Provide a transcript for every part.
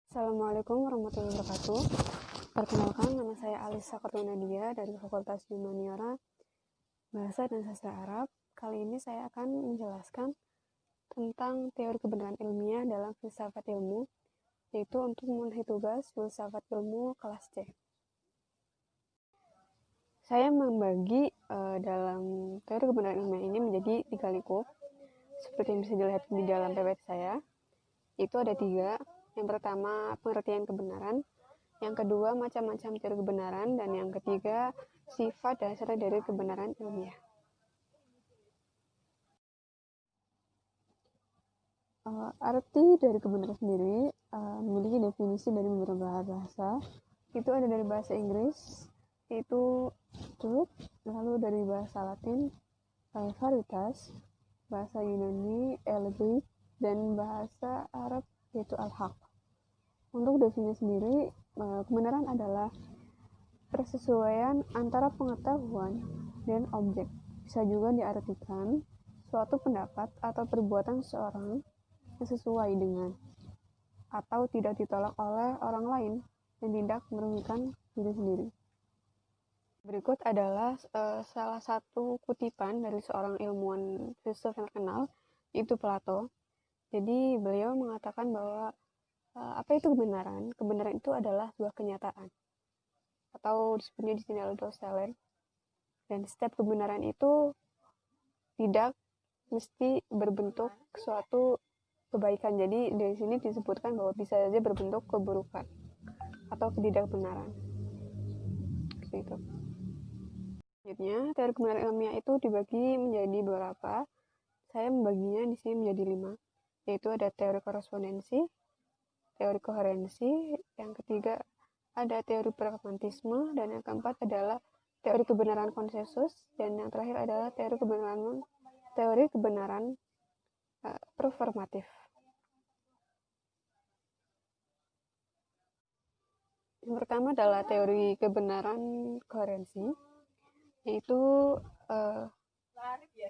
Assalamualaikum warahmatullahi wabarakatuh. Perkenalkan, nama saya Alisa Kartunadia dari Fakultas Humaniora Bahasa dan Sastra Arab. Kali ini saya akan menjelaskan tentang teori kebenaran ilmiah dalam filsafat ilmu, yaitu untuk memenuhi tugas filsafat ilmu kelas C. Saya membagi dalam teori kebenaran ilmiah ini menjadi 3 lingkup, seperti yang bisa dilihat di dalam PPT saya. Itu ada 3. Yang pertama, pengertian kebenaran. Yang kedua, macam-macam teori kebenaran. Dan yang ketiga, sifat dasar dari kebenaran ilmiah. Arti dari kebenaran sendiri memiliki definisi dari beberapa bahasa. Itu ada dari bahasa Inggris, yaitu truth, lalu dari bahasa Latin, veritas, bahasa Yunani, elegi, dan bahasa Arab, yaitu al-haq. Untuk definisi sendiri, kebenaran adalah persesuaian antara pengetahuan dan objek. Bisa juga diartikan suatu pendapat atau perbuatan seseorang yang sesuai dengan atau tidak ditolak oleh orang lain dan tidak merugikan diri sendiri. Berikut adalah salah satu kutipan dari seorang ilmuwan filsuf yang terkenal, yaitu Plato. Jadi beliau mengatakan bahwa apa itu kebenaran? Kebenaran itu adalah sebuah kenyataan, atau disebutnya di sini adalah. Dan setiap kebenaran itu tidak mesti berbentuk suatu kebaikan. Jadi dari sini disebutkan bahwa bisa saja berbentuk keburukan atau ketidakbenaran. Seperti itu. Selanjutnya, teori kebenaran ilmiah itu dibagi menjadi beberapa. Saya membaginya di sini menjadi 5, yaitu ada teori korespondensi, teori koherensi, yang ketiga ada teori pragmatisme, dan yang keempat adalah teori kebenaran konsensus, dan yang terakhir adalah teori kebenaran performatif. Yang pertama adalah teori kebenaran koherensi, yaitu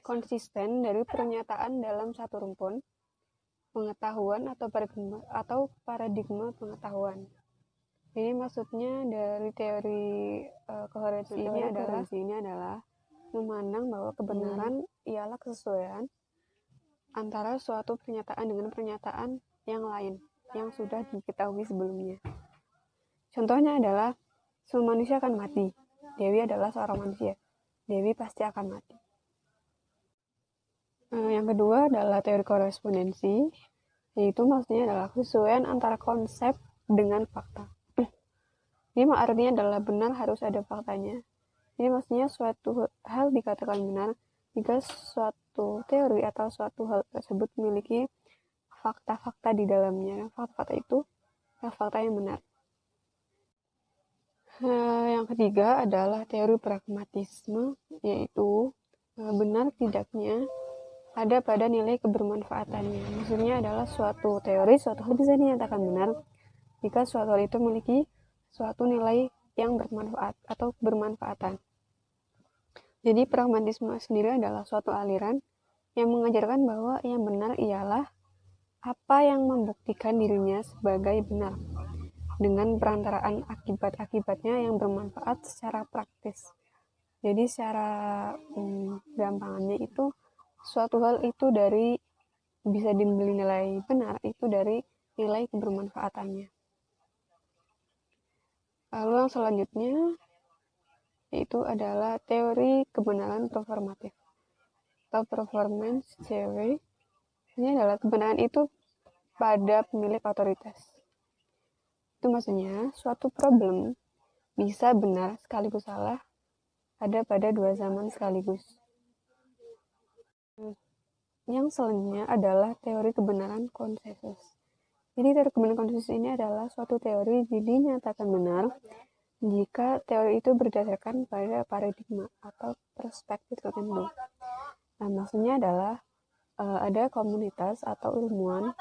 konsisten dari pernyataan dalam satu rumpun pengetahuan atau paradigma pengetahuan. Ini maksudnya dari teori koherensi ini adalah memandang bahwa kebenaran ialah kesesuaian antara suatu pernyataan dengan pernyataan yang lain yang sudah diketahui sebelumnya. Contohnya adalah semua manusia akan mati. Dewi adalah seorang manusia. Dewi pasti akan mati. Yang kedua adalah teori korespondensi, yaitu maksudnya adalah kesesuaian antara konsep dengan fakta. Ini artinya adalah benar harus ada faktanya. Ini maksudnya suatu hal dikatakan benar jika suatu teori atau suatu hal tersebut memiliki fakta-fakta di dalamnya. Fakta-fakta itu adalah fakta yang benar. Yang ketiga adalah teori pragmatisme, yaitu benar tidaknya ada pada nilai kebermanfaatannya. Maksudnya adalah suatu teori, suatu hal bisa dinyatakan benar jika suatu hal itu memiliki suatu nilai yang bermanfaat atau bermanfaatan. Jadi pragmatisme sendiri adalah suatu aliran yang mengajarkan bahwa yang benar ialah apa yang membuktikan dirinya sebagai benar dengan perantaraan akibat-akibatnya yang bermanfaat secara praktis. Jadi secara gampangannya itu suatu hal itu dari bisa dibeli nilai benar itu dari nilai kebermanfaatannya. Lalu yang selanjutnya yaitu adalah teori kebenaran performatif atau performance theory. Ini adalah kebenaran itu pada pemilik otoritas. Itu maksudnya suatu problem bisa benar sekaligus salah ada pada dua zaman sekaligus. Yang selanjutnya adalah teori kebenaran konsensus. Jadi teori kebenaran konsensus ini adalah suatu teori dinyatakan benar jika teori itu berdasarkan pada paradigma atau perspektif tertentu. Nah, maksudnya adalah ada komunitas atau ilmuwan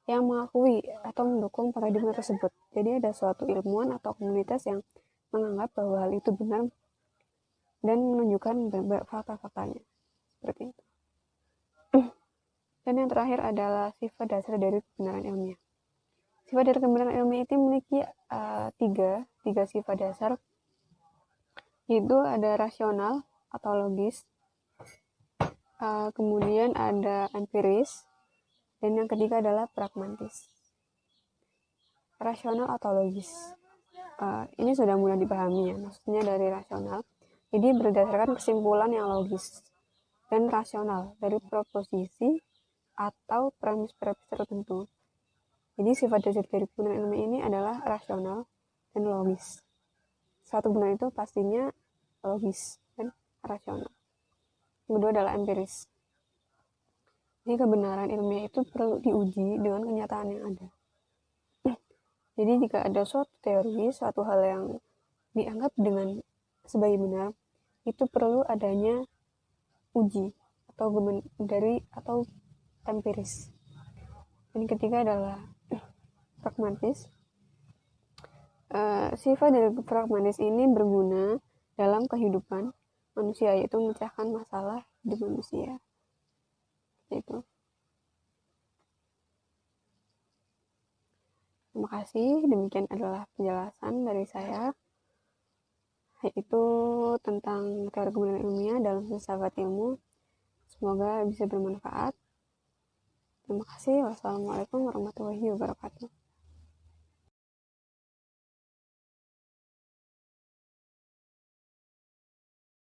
yang mengakui atau mendukung paradigma tersebut. Jadi ada suatu ilmuwan atau komunitas yang menganggap bahwa hal itu benar dan menunjukkan fakta-faktanya. Seperti itu. Dan yang terakhir adalah sifat dasar dari kebenaran ilmiah. Sifat dari kebenaran ilmiah itu memiliki tiga sifat dasar, yaitu ada rasional atau logis, kemudian ada empiris, dan yang ketiga adalah pragmatis. Rasional atau logis, ini sudah mudah dipahami ya, maksudnya dari rasional, jadi berdasarkan kesimpulan yang logis, dan rasional dari proposisi atau premis-premis tertentu. Jadi sifat dasar dari kebenaran ilmiah ini adalah rasional dan logis. Suatu benar itu pastinya logis dan rasional. Yang kedua adalah empiris. Jadi kebenaran ilmiah itu perlu diuji dengan kenyataan yang ada. Jadi jika ada suatu teori, suatu hal yang dianggap dengan sebagai benar, itu perlu adanya uji atau empiris. Dan ketiga adalah pragmatis. Sifat dari pragmatis ini berguna dalam kehidupan manusia, yaitu memecahkan masalah di manusia. Itu. Terima kasih. Demikian adalah penjelasan dari saya, yaitu tentang teori kebenaran ilmiah dalam filsafat ilmu. Semoga bisa bermanfaat. Terima kasih. Wassalamualaikum warahmatullahi wabarakatuh.